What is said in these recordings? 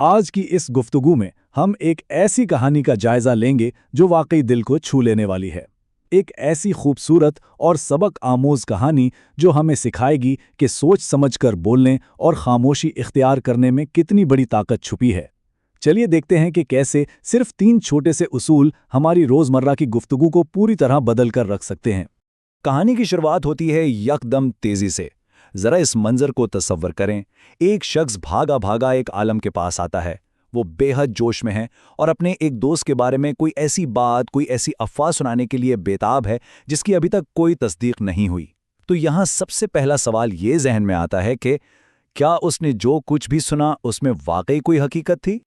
आज की इस गुफ्तगू में हम एक ऐसी कहानी का जायजा लेंगे जो वाकई दिल को छू लेने वाली है। एक ऐसी खूबसूरत और सबक आमोज कहानी जो हमें सिखाएगी कि सोच समझकर बोलने और खामोशी इख्तियार करने में कितनी बड़ी ताकत छुपी है। चलिए देखते हैं कि कैसे सिर्फ 3 छोटे से उसूल हमारी रोज़मर्रा की गुफ्तगू को पूरी तरह बदल कर रख सकते हैं। कहानी की शुरुआत होती है यकदम तेजी से। जरा इस मंजर को तसव्वुर करें। एक शख्स भागा भागा एक आलम के पास आता है। वो बेहद जोश में है और अपने एक दोस्त के बारे में कोई ऐसी बात, कोई ऐसी अफवाह सुनाने के लिए बेताब है जिसकी अभी तक कोई तस्दीक नहीं हुई। तो यहाँ सबसे पहला सवाल ये जहन में आता है कि क्या उसने जो कुछ भी सुना उसमें वाकई कोई हकीकत थी?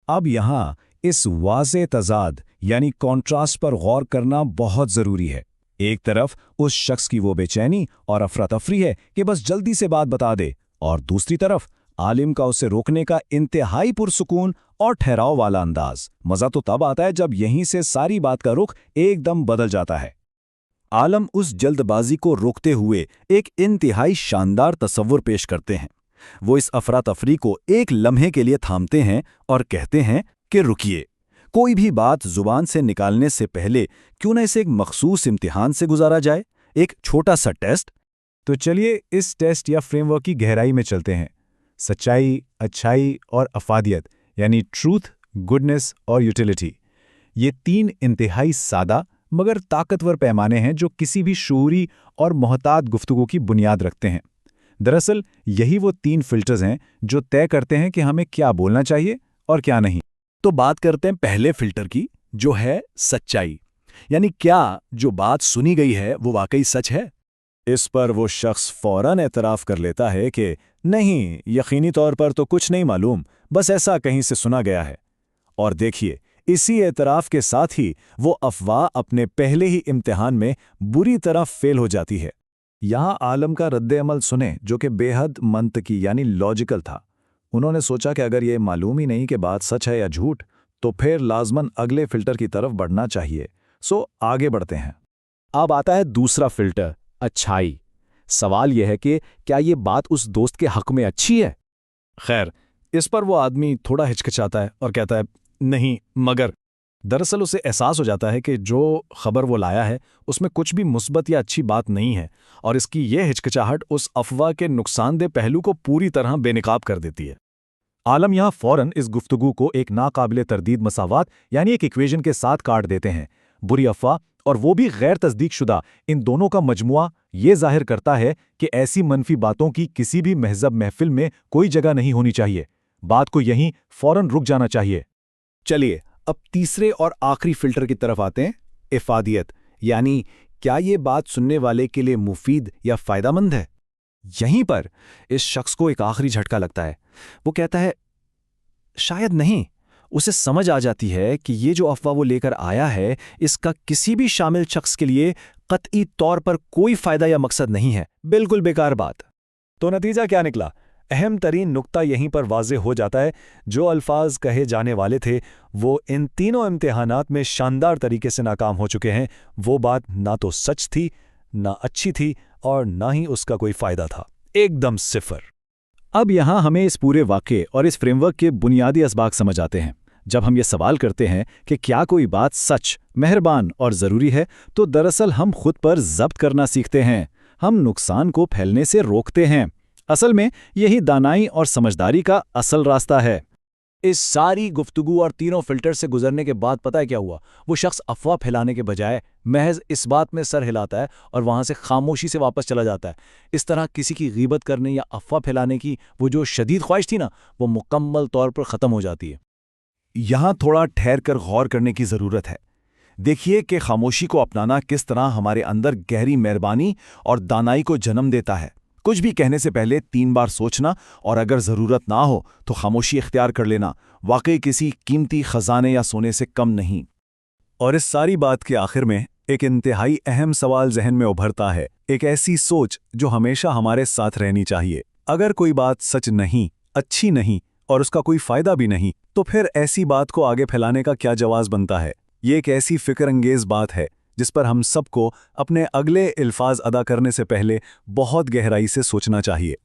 अब यहाँ इस वाज़े तज़ाद यानी कॉन्ट्रास्ट पर गौर करना बहुत ज़रूरी है। एक तरफ उस शख्स की वो बेचैनी और अफरा-तफरी है कि बस जल्दी से बात बता दे, और दूसरी तरफ आलिम का उसे रोकने का इंतहाई पुरसुकून और ठहराव वाला अंदाज। मज़ा तो तब आता है जब यहीं से सारी बात का रुख एकदम बदल जाता है। आलम उस जल्दबाजी को रोकते हुए एक इंतहाई शानदार तस्वुर पेश करते हैं। वो इस अफरा-तफरी को एक लम्हे के लिए थामते हैं और कहते हैं कि रुकिए, कोई भी बात जुबान से निकालने से पहले क्यों न इसे एक मखसूस इम्तिहान से गुजारा जाए, एक छोटा सा टेस्ट। तो चलिए इस टेस्ट या फ्रेमवर्क की गहराई में चलते हैं। सच्चाई, अच्छाई और अफादियत यानी ट्रूथ, गुडनेस और यूटिलिटी, ये 3 इंतहाई सादा मगर ताकतवर पैमाने हैं जो किसी भी शऊरी और मोहतात गुफ्तगू की बुनियाद रखते हैं। दरअसल यही वो 3 फिल्टर्स हैं जो तय करते हैं कि हमें क्या बोलना चाहिए और क्या नहीं। तो बात करते हैं पहले फिल्टर की, जो है सच्चाई। यानी क्या जो बात सुनी गई है वो वाकई सच है? इस पर वो शख्स फौरन एतराफ़ कर लेता है कि नहीं, यकीनी तौर पर तो कुछ नहीं मालूम, बस ऐसा कहीं से सुना गया है। और देखिए, इसी एतराफ़ के साथ ही वो अफवाह अपने पहले ही इम्तिहान में बुरी तरह फेल हो जाती है। यहाँ आलम का रद्द-ए-अमल सुने जो कि बेहद मंतकी यानी लॉजिकल था। उन्होंने सोचा कि अगर ये मालूम ही नहीं कि बात सच है या झूठ, तो फिर लाजमन अगले फिल्टर की तरफ बढ़ना चाहिए। सो आगे बढ़ते हैं। अब आता है दूसरा फिल्टर, अच्छाई। सवाल यह है कि क्या ये बात उस दोस्त के हक में अच्छी है? खैर, इस पर वो आदमी थोड़ा हिचकिचाता है और कहता है नहीं, मगर दरअसल उसे एहसास हो जाता है कि जो खबर वो लाया है उसमें कुछ भी मुस्बत या अच्छी बात नहीं है, और इसकी ये हिचकिचाहट उस अफवाह के नुकसानदेह पहलू को पूरी तरह बेनकाब कर देती है। आलम यहाँ फौरन इस गुफ्तगू को एक नाकाबिले तरदीद मसावात यानी एक इक्वेशन के साथ काट देते हैं। बुरी अफवाह और वो भी गैर तस्दीक शुदा, इन दोनों का मजमुआ ये जाहिर करता है कि ऐसी मनफी बातों की किसी भी महजब महफिल में कोई जगह नहीं होनी चाहिए। बात को यहीं फौरन रुक जाना चाहिए। चलिए अब तीसरे और आखिरी फिल्टर की तरफ आते हैं, इफादियत। यानी क्या ये बात सुनने वाले के लिए मुफीद या फायदामंद है? यहीं पर इस शख्स को एक आखिरी झटका लगता है। वो कहता है शायद नहीं। उसे समझ आ जाती है कि ये जो अफवाह वो लेकर आया है इसका किसी भी शामिल शख्स के लिए कतई तौर पर कोई फायदा या मकसद नहीं है, बिल्कुल बेकार बात। तो नतीजा क्या निकला? अहम तरीन नुक्ता यहीं पर वाज़े हो जाता है। जो अल्फाज कहे जाने वाले थे वो इन तीनों इम्तिहानात में शानदार तरीके से नाकाम हो चुके हैं। वो बात ना तो सच थी, ना अच्छी थी, और ना ही उसका कोई फ़ायदा था। एकदम सिफर। अब यहाँ हमें इस पूरे वाक़े और इस फ्रेमवर्क के बुनियादी असबाक समझ आते हैं। जब हम ये सवाल करते हैं कि क्या कोई बात सच, मेहरबान और ज़रूरी है, तो दरअसल हम खुद पर ज़ब्त करना सीखते हैं। हम नुकसान को फैलने से रोकते हैं। असल में यही दानाई और समझदारी का असल रास्ता है। इस सारी गुफ्तगू और तीनों फिल्टर से गुजरने के बाद पता है क्या हुआ? वो शख्स अफवाह फैलाने के बजाय महज इस बात में सर हिलाता है और वहां से खामोशी से वापस चला जाता है। इस तरह किसी की गीबत करने या अफवाह फैलाने की वो जो शदीद ख्वाहिश थी ना, वो मुकम्मल तौर पर ख़त्म हो जाती है। यहाँ थोड़ा ठहर कर गौर करने की ज़रूरत है। देखिए कि खामोशी को अपनाना किस तरह हमारे अंदर गहरी मेहरबानी और दानाई को जन्म देता है। कुछ भी कहने से पहले 3 बार सोचना, और अगर ज़रूरत ना हो तो खामोशी इख्तियार कर लेना वाकई किसी कीमती खजाने या सोने से कम नहीं। और इस सारी बात के आखिर में एक इंतहाई अहम सवाल जहन में उभरता है, एक ऐसी सोच जो हमेशा हमारे साथ रहनी चाहिए। अगर कोई बात सच नहीं, अच्छी नहीं और उसका कोई फ़ायदा भी नहीं, तो फिर ऐसी बात को आगे फैलाने का क्या जवाज़ बनता है? ये एक ऐसी फ़िक्र अंगेज़ बात है जिस पर हम सबको अपने अगले अल्फाज अदा करने से पहले बहुत गहराई से सोचना चाहिए।